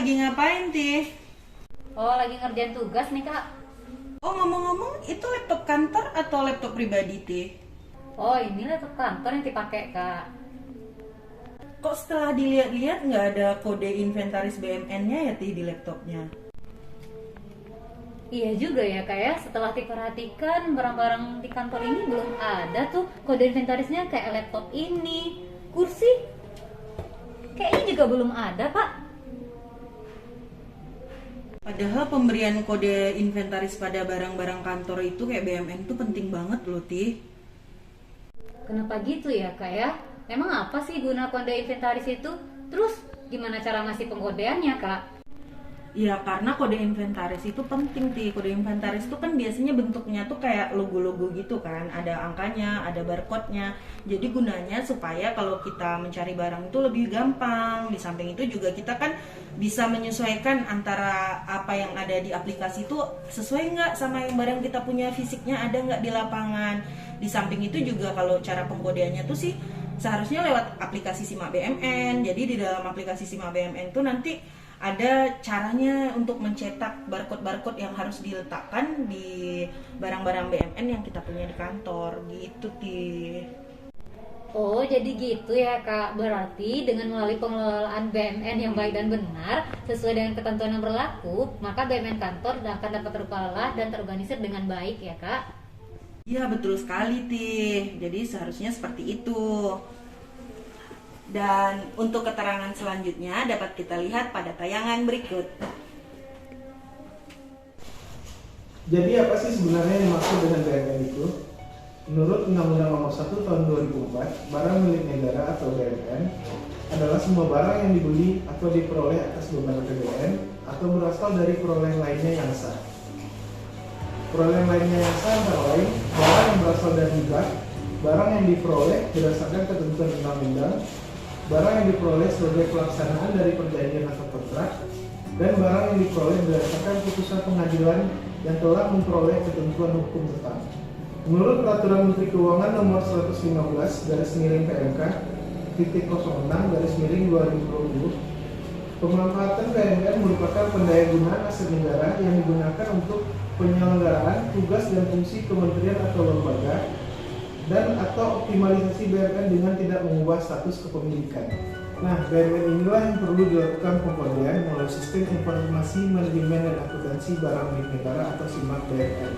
lagi ngapain, Tih? Oh, lagi ngerjain tugas nih, Kak. Oh, ngomong-ngomong, itu laptop kantor atau laptop pribadi, Tih? Oh, ini laptop kantor yang dipakai, Kak. Kok setelah dilihat-lihat nggak ada kode inventaris BMN-nya ya, Tih, di laptopnya? Iya juga ya, Kak ya. Setelah diperhatikan, barang-barang di kantor ini belum ada tuh kode inventarisnya kayak laptop ini. Kursi kayaknya juga belum ada, Pak. Padahal pemberian kode inventaris pada barang-barang kantor itu kayak BMN itu penting banget loh, Tih. Kenapa gitu ya, Kak ya? Emang apa sih guna kode inventaris itu? Terus gimana cara ngasih pengkodeannya, Kak? Ya karena kode inventaris itu penting, Tih. Kode inventaris itu kan biasanya bentuknya tuh kayak logo-logo gitu kan. Ada angkanya, ada barcode-nya. Jadi gunanya supaya kalau kita mencari barang itu lebih gampang. Di samping itu juga kita kan bisa menyesuaikan antara apa yang ada di aplikasi itu sesuai nggak sama yang barang kita punya fisiknya ada nggak di lapangan. Di samping itu juga kalau cara pengkodeannya tuh sih seharusnya lewat aplikasi Simak BMN. Jadi di dalam aplikasi Simak BMN tuh nanti ada caranya untuk mencetak barcode-barcode yang harus diletakkan di barang-barang BMN yang kita punya di kantor gitu, Tih. Oh, jadi gitu ya, Kak. Berarti dengan melalui pengelolaan BMN yang baik dan benar, sesuai dengan ketentuan yang berlaku, maka BMN kantor akan dapat terkelola dan terorganisir dengan baik ya, Kak. Iya, betul sekali, Tih. Jadi seharusnya seperti itu. Dan untuk keterangan selanjutnya dapat kita lihat pada tayangan berikut. Jadi apa sih sebenarnya yang dimaksud dengan BMN itu? Menurut Undang-Undang Nomor 1 Tahun 2004, barang milik negara atau BMN adalah semua barang yang dibeli atau diperoleh atas beban APBN atau berasal dari perolehan lainnya yang sah. Perolehan lainnya yang sah antara lain barang yang berasal dari hibah, barang yang diperoleh berdasarkan ketentuan undang-undang, barang yang diperoleh sebagai pelaksanaan dari perjanjian atau kontrak, dan barang yang diperoleh berdasarkan putusan pengadilan yang telah memperoleh ketentuan hukum tetap. Menurut Peraturan Menteri Keuangan Nomor 115 PMK titik 06 2020, pemanfaatan BMN merupakan pendayagunaan aset negara yang digunakan untuk penyelenggaraan tugas dan fungsi kementerian atau lembaga dan atau optimalisasi BMN dengan tidak mengubah status kepemilikan. Nah, BMN inilah yang perlu dilakukan pengkodean melalui Sistem Informasi Manajemen dan Akuntansi Barang Milik Negara atau SIMAK BMN.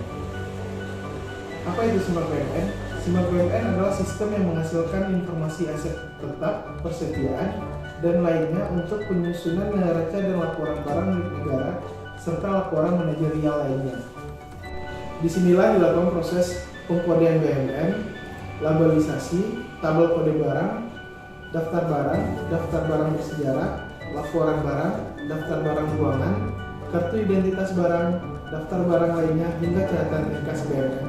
Apa itu SIMAK BMN? SIMAK BMN adalah sistem yang menghasilkan informasi aset tetap, persediaan, dan lainnya untuk penyusunan neraca dan laporan barang milik negara serta laporan manajerial lainnya. Disinilah dilakukan proses pengkodean BMN, labelisasi, tabel kode barang, daftar barang bersejarah, laporan barang, daftar barang buangan, kartu identitas barang, daftar barang lainnya, hingga catatan ringkas BMN.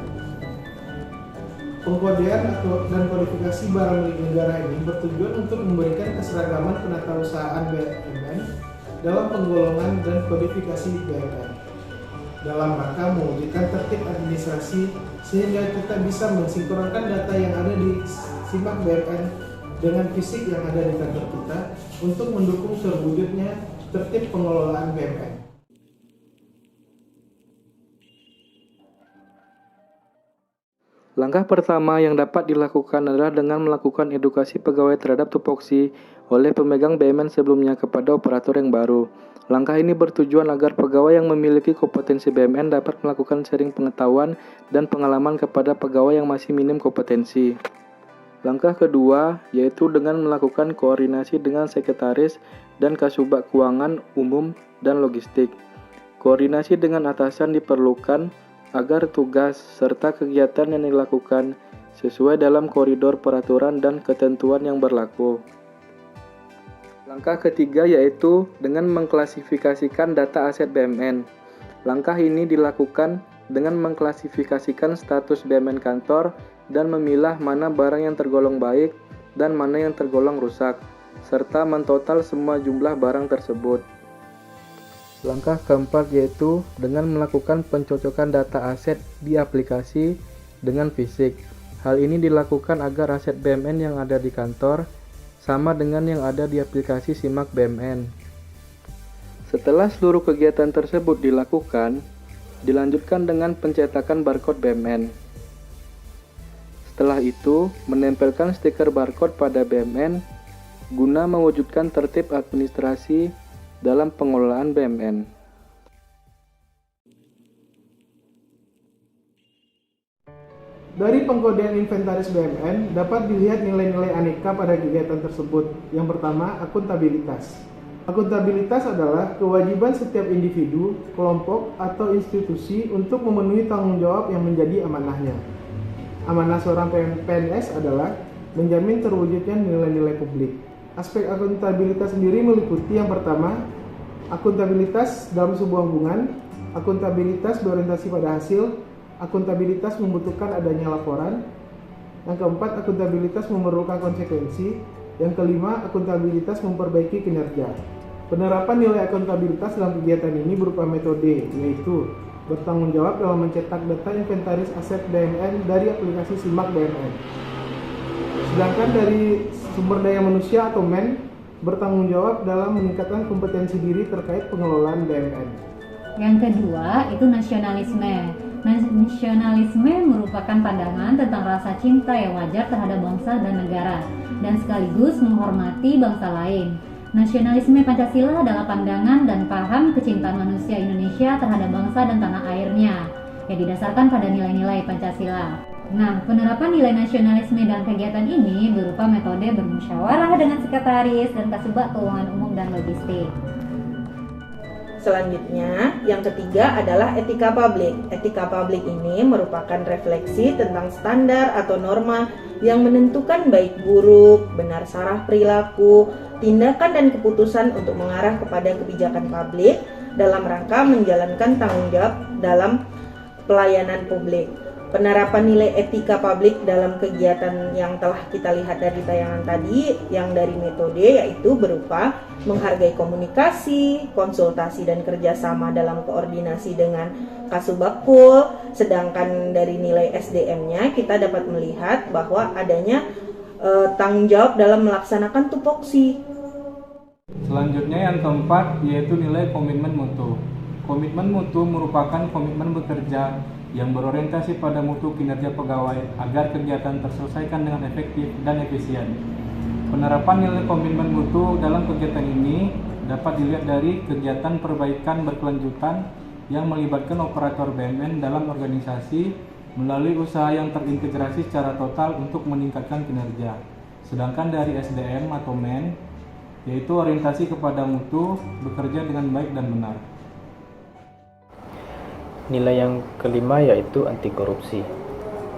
Pengkodean dan kodifikasi barang milik negara ini bertujuan untuk memberikan keseragaman penatausahaan BMN dalam penggolongan dan kodifikasi BMN dalam rangka mewujudkan tertib administrasi sehingga kita bisa mensinkronkan data yang ada di SIMAK BMN dengan fisik yang ada di kantor kita untuk mendukung terwujudnya tertib pengelolaan BMN. Langkah pertama yang dapat dilakukan adalah dengan melakukan edukasi pegawai terhadap tupoksi oleh pemegang BMN sebelumnya kepada operator yang baru. Langkah ini bertujuan agar pegawai yang memiliki kompetensi BMN dapat melakukan sharing pengetahuan dan pengalaman kepada pegawai yang masih minim kompetensi. Langkah kedua yaitu dengan melakukan koordinasi dengan sekretaris dan kasubag keuangan umum dan logistik. Koordinasi dengan atasan diperlukan agar tugas serta kegiatan yang dilakukan sesuai dalam koridor peraturan dan ketentuan yang berlaku. Langkah ketiga yaitu dengan mengklasifikasikan data aset BMN. Langkah ini dilakukan dengan mengklasifikasikan status BMN kantor dan memilah mana barang yang tergolong baik dan mana yang tergolong rusak, serta mentotal semua jumlah barang tersebut. Langkah keempat yaitu dengan melakukan pencocokan data aset di aplikasi dengan fisik. Hal ini dilakukan agar aset BMN yang ada di kantor sama dengan yang ada di aplikasi SIMAK BMN. Setelah seluruh kegiatan tersebut dilakukan, dilanjutkan dengan pencetakan barcode BMN. Setelah itu, menempelkan stiker barcode pada BMN guna mewujudkan tertib administrasi dalam pengelolaan BMN. Dari pengkodean inventaris BMN dapat dilihat nilai-nilai aneka pada kegiatan tersebut. Yang pertama, akuntabilitas. Akuntabilitas adalah kewajiban setiap individu, kelompok, atau institusi untuk memenuhi tanggung jawab yang menjadi amanahnya. Amanah seorang PNS adalah menjamin terwujudnya nilai-nilai publik. Aspek akuntabilitas sendiri meliputi yang pertama, akuntabilitas dalam sebuah hubungan, akuntabilitas berorientasi pada hasil, akuntabilitas membutuhkan adanya laporan, yang keempat, akuntabilitas memerlukan konsekuensi, yang kelima, akuntabilitas memperbaiki kinerja. Penerapan nilai akuntabilitas dalam kegiatan ini berupa metode, yaitu bertanggung jawab dalam mencetak data inventaris aset BMN dari aplikasi SIMAK BMN. Sedangkan dari sumber daya manusia atau MEN bertanggung jawab dalam meningkatkan kompetensi diri terkait pengelolaan BMN. Yang kedua itu nasionalisme. Nasionalisme merupakan pandangan tentang rasa cinta yang wajar terhadap bangsa dan negara, dan sekaligus menghormati bangsa lain. Nasionalisme Pancasila adalah pandangan dan paham kecintaan manusia Indonesia terhadap bangsa dan tanah airnya, yang didasarkan pada nilai-nilai Pancasila. Nah, penerapan nilai nasionalisme dalam kegiatan ini berupa metode bermusyawarah dengan sekretaris dan Kasubag Keuangan Umum dan Logistik. Selanjutnya, yang ketiga adalah etika publik. Etika publik ini merupakan refleksi tentang standar atau norma yang menentukan baik buruk, benar salah perilaku, tindakan dan keputusan untuk mengarah kepada kebijakan publik dalam rangka menjalankan tanggung jawab dalam pelayanan publik. Penerapan nilai etika publik dalam kegiatan yang telah kita lihat dari tayangan tadi, yang dari metode yaitu berupa menghargai komunikasi, konsultasi dan kerjasama dalam koordinasi dengan Kasubagkul. Sedangkan dari nilai SDM-nya kita dapat melihat bahwa adanya tanggung jawab dalam melaksanakan tupoksi. Selanjutnya yang keempat yaitu nilai komitmen mutu. Komitmen mutu merupakan komitmen bekerja yang berorientasi pada mutu kinerja pegawai agar kegiatan terselesaikan dengan efektif dan efisien. Penerapan nilai komitmen mutu dalam kegiatan ini dapat dilihat dari kegiatan perbaikan berkelanjutan yang melibatkan operator BMN dalam organisasi melalui usaha yang terintegrasi secara total untuk meningkatkan kinerja. Sedangkan dari SDM atau MEN yaitu orientasi kepada mutu, bekerja dengan baik dan benar. Nilai yang kelima yaitu anti korupsi.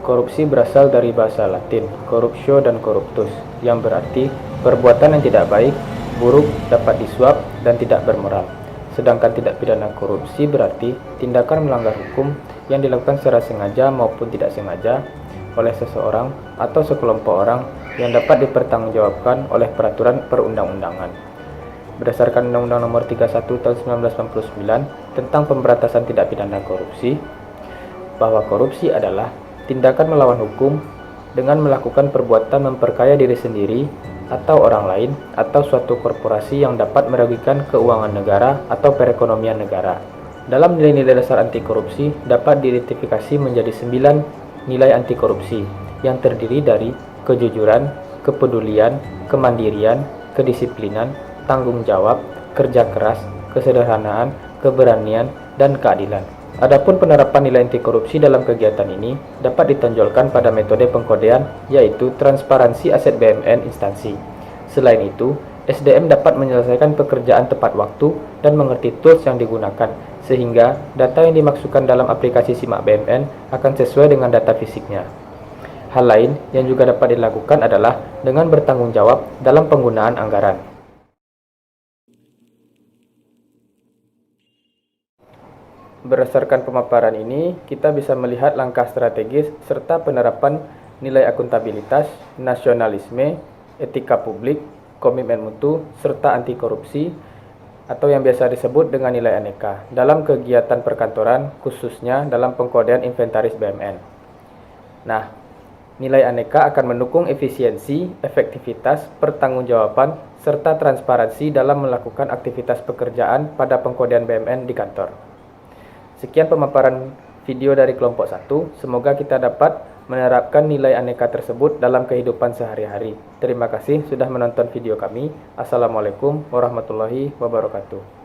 Korupsi berasal dari bahasa Latin, corruptio dan corruptus, yang berarti perbuatan yang tidak baik, buruk, dapat disuap, dan tidak bermoral. Sedangkan tindak pidana korupsi berarti tindakan melanggar hukum yang dilakukan secara sengaja maupun tidak sengaja oleh seseorang atau sekelompok orang yang dapat dipertanggungjawabkan oleh peraturan perundang-undangan. Berdasarkan Undang-Undang Nomor 31 Tahun 1999 tentang pemberantasan tindak pidana korupsi, bahwa korupsi adalah tindakan melawan hukum dengan melakukan perbuatan memperkaya diri sendiri atau orang lain atau suatu korporasi yang dapat merugikan keuangan negara atau perekonomian negara. Dalam nilai-nilai dasar anti korupsi dapat diidentifikasi menjadi 9 nilai anti korupsi yang terdiri dari kejujuran, kepedulian, kemandirian, kedisiplinan, tanggung jawab, kerja keras, kesederhanaan, keberanian, dan keadilan. Adapun penerapan nilai anti korupsi dalam kegiatan ini dapat ditonjolkan pada metode pengkodean, yaitu transparansi aset BMN instansi. Selain itu, SDM dapat menyelesaikan pekerjaan tepat waktu dan mengerti tools yang digunakan, sehingga data yang dimasukkan dalam aplikasi SIMAK BMN akan sesuai dengan data fisiknya. Hal lain yang juga dapat dilakukan adalah dengan bertanggung jawab dalam penggunaan anggaran. Berdasarkan pemaparan ini, kita bisa melihat langkah strategis serta penerapan nilai akuntabilitas, nasionalisme, etika publik, komitmen mutu, serta anti korupsi, atau yang biasa disebut dengan nilai aneka, dalam kegiatan perkantoran, khususnya dalam pengkodean inventaris BMN. Nah, Nilai aneka akan mendukung efisiensi, efektivitas, pertanggungjawaban, serta transparansi dalam melakukan aktivitas pekerjaan pada pengkodean BMN di kantor. Sekian pemaparan video dari kelompok 1. Semoga kita dapat menerapkan nilai aneka tersebut dalam kehidupan sehari-hari. Terima kasih sudah menonton video kami. Assalamualaikum warahmatullahi wabarakatuh.